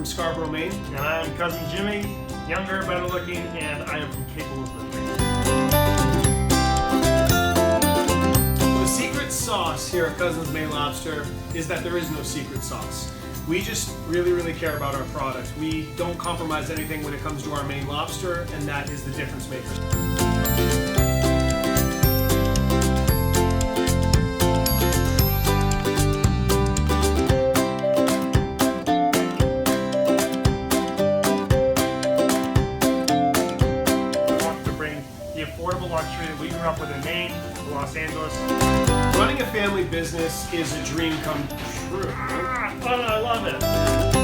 from Scarborough, Maine. And I'm cousin Jimmy, younger, better looking, and I am from Cape Elizabeth. The secret sauce here at Cousins Maine Lobster is that there is no secret sauce. We just really care about our product. We don't compromise anything when it comes to our Maine lobster, and that is the difference maker. The affordable luxury that we grew up with in Maine, Los Angeles. Running a family business is a dream come true. Oh, I love it.